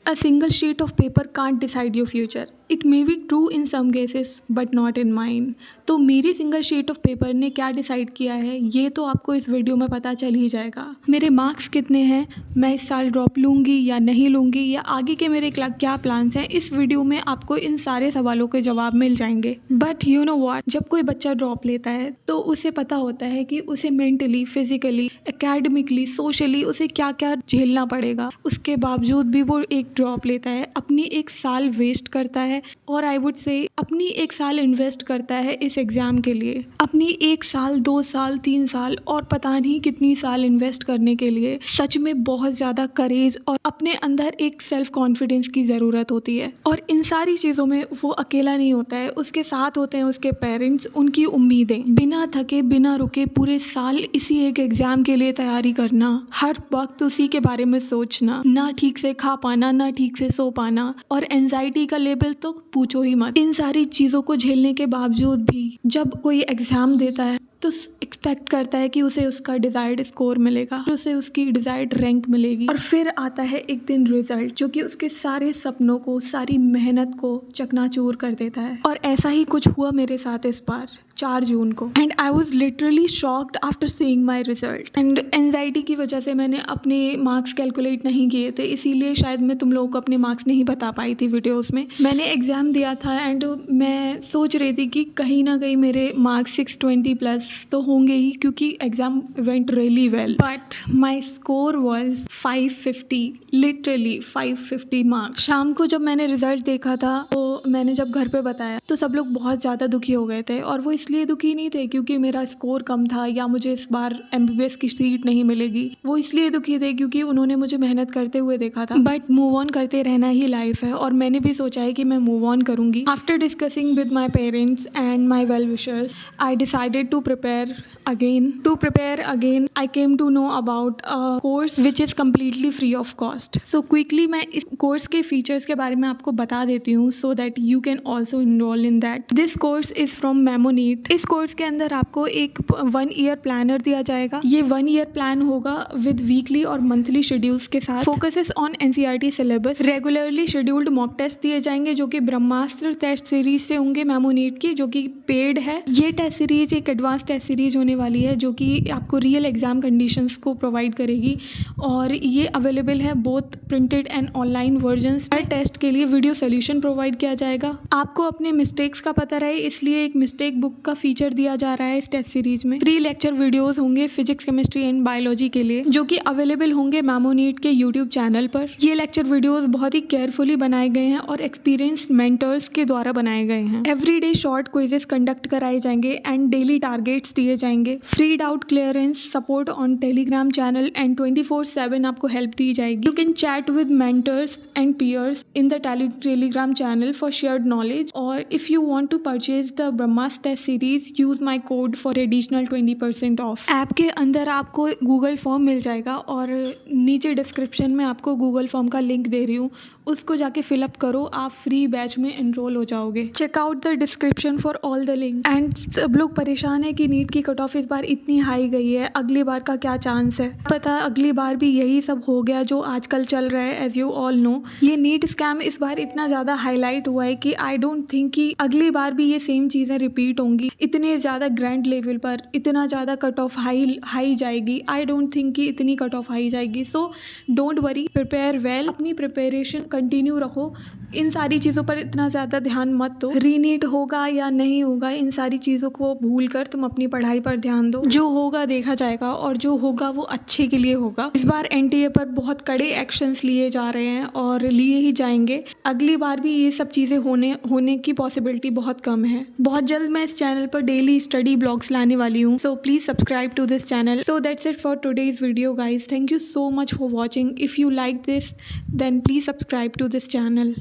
A single sheet of paper can't decide your future. It may be true in some cases, but not in mine. तो मेरी single sheet of paper ने क्या decide किया है ये तो आपको इस वीडियो में पता चल ही जाएगा। मेरे मार्क्स कितने हैं, मैं इस साल ड्रॉप लूँगी या नहीं लूँगी, या आगे के मेरे क्या प्लान्स हैं, इस वीडियो में आपको इन सारे सवालों के जवाब मिल जाएंगे। बट यू नो व्हाट, जब कोई बच्चा ड्रॉप लेता है तो उसे पता होता है कि उसे मेंटली, फिजिकली, एकेडमिकली, सोशली उसे क्या क्या झेलना पड़ेगा। उसके बावजूद भी वो एक ड्रॉप लेता है, अपनी एक साल वेस्ट करता है, और आई वुड से अपनी एक साल इन्वेस्ट करता है इस एग्ज़ाम के लिए। अपनी 1 साल, 2 साल, 3 साल और पता नहीं कितनी साल इन्वेस्ट करने के लिए सच में बहुत ज़्यादा करेज और अपने अंदर एक सेल्फ कॉन्फिडेंस की ज़रूरत होती है। और इन सारी चीज़ों में वो अकेला नहीं होता है, उसके साथ होते हैं उसके पेरेंट्स, उनकी उम्मीदें। बिना थके, बिना रुके पूरे साल इसी एक एग्ज़ाम के लिए तैयारी करना, हर वक्त उसी के बारे में सोचना, ना ठीक से खा पाना, ना ठीक से सो पाना, और एंजाइटी का लेवल तो पूछो ही मत। इन सारी चीज़ों को झेलने के बावजूद भी जब कोई एग्ज़ाम देता है तो एक्सपेक्ट करता है कि उसे उसका डिज़ायर्ड स्कोर मिलेगा, उसे उसकी डिज़ायर्ड रैंक मिलेगी, और फिर आता है एक दिन रिजल्ट जो कि उसके सारे सपनों को, सारी मेहनत को चकनाचूर कर देता है। और ऐसा ही कुछ हुआ मेरे साथ इस बार 4 जून को, and I was literally shocked after seeing my result. And anxiety की वजह से मैंने अपने मार्क्स कैलकुलेट नहीं किए थे, इसीलिए शायद मैं तुम लोगों को अपने मार्क्स नहीं बता पाई थी वीडियोज़ में। मैंने एग्ज़ाम दिया था एंड मैं सोच रही थी कि कहीं ना कहीं मेरे मार्क्स 620 प्लस तो होंगे ही, क्योंकि exam went really well. But my score was 550, literally 550 marks. शाम को जब मैंने रिजल्ट देखा था तो मैंने जब घर पे बताया तो सब लोग बहुत ज़्यादा दुखी हो गए थे, और वो इसलिए दुखी नहीं थे क्योंकि मेरा स्कोर कम था या मुझे इस बार MBBS की सीट नहीं मिलेगी। वो इसलिए दुखी थे क्योंकि उन्होंने मुझे मेहनत करते हुए देखा था। बट मूव ऑन करते रहना ही लाइफ है, और मैंने भी सोचा है कि मैं मूव ऑन करूँगी। After discussing with my parents and my well wishers, I decided to prepare again. I came to know about a course which is completely free of cost. So quickly मैं इस course के features के बारे में आपको बता देती हूँ so that you can also enroll in that. This course is from मेमोनीट। इस कोर्स के अंदर आपको एक 1 ईयर प्लानर दिया जाएगा। ये 1 ईयर प्लान होगा विद वीकली और मंथली शेड्यूल्स के साथ। फोकसेस ऑन NCERT सिलेबस। रेगुलरली शेड्यूल्ड मॉक टेस्ट दिए जाएंगे जो कि ब्रह्मास्त्र टेस्ट सीरीज से होंगे मेमोनीट की, जो कि पेड है। ये टेस्ट सीरीज एक एडवांस टेस्ट सीरीज होने वाली है जो कि आपको रियल एग्जाम कंडीशंस को प्रोवाइड करेगी, और ये अवेलेबल है both printed and online versions. हर टेस्ट के लिए वीडियो सोल्यूशन प्रोवाइड किया जाएगा। आपको अपने मिस्टेक्स का पता रहे इसलिए एक मिस्टेक बुक का फीचर दिया जा रहा है इस टेस्ट सीरीज में। फ्री लेक्चर वीडियोस होंगे फिजिक्स, केमिस्ट्री एंड बायोलॉजी के लिए, जो कि अवेलेबल होंगे मेमोनीट के यूट्यूब चैनल पर। ये लेक्चर वीडियोस बहुत ही केयरफुली बनाए गए हैं और एक्सपीरियंस्ड मेंटर्स के द्वारा बनाए गए हैं। एवरीडे शॉर्ट क्विजेस कंडक्ट कराए जाएंगे एंड डेली टारगेट्स दिए जाएंगे। Free doubt clearance support on Telegram channel and 24/7 आपको हेल्प दी जाएगी। You can chat with mentors and peers in the Telegram channel for shared knowledge, और if you want to purchase the Brahmastra test series use my code for additional 20% off. App के अंदर आपको Google form मिल जाएगा, और नीचे description में आपको Google form का लिंक दे रही हूँ, उसको जाके फिलअप करो, आप फ्री बैच में एनरोल हो जाओगे। Check out the description for all the links. And सब लोग परेशान है कि नीट की कट ऑफ इस बार इतनी हाई गई है, अगली बार का क्या चांस है। पता अगली बार भी यही सब हो गया जो आजकल चल रहा है। एज यू ऑल नो, ये नीट स्कैम इस बार इतना ज़्यादा हाईलाइट हुआ है कि आई डोंट थिंक कि अगली बार भी ये सेम चीज़ें रिपीट होंगी। इतने ज़्यादा ग्रैंड लेवल पर इतना ज़्यादा कट ऑफ हाई जाएगी। आई डोंट थिंक कि इतनी कट ऑफ हाई जाएगी। So don't worry, prepare well, अपनी प्रिपरेशन कंटिन्यू रखो। इन सारी चीज़ों पर इतना ज़्यादा ध्यान मत दो, रीनीट होगा या नहीं होगा, इन सारी चीज़ों को भूल कर तुम अपनी पढ़ाई पर ध्यान दो। जो होगा देखा जाएगा, और जो होगा वो अच्छे के लिए होगा। इस बार NTA पर बहुत कड़े एक्शंस लिए जा रहे हैं और लिए ही जाएंगे। अगली बार भी ये सब चीज़ें होने की पॉसिबिलिटी बहुत कम है। बहुत जल्द मैं इस चैनल पर डेली स्टडी ब्लॉग्स लाने वाली हूँ, so please subscribe to this channel. So that's it for today's video guys. Thank you so much for watching. If you like this, then please subscribe to this channel.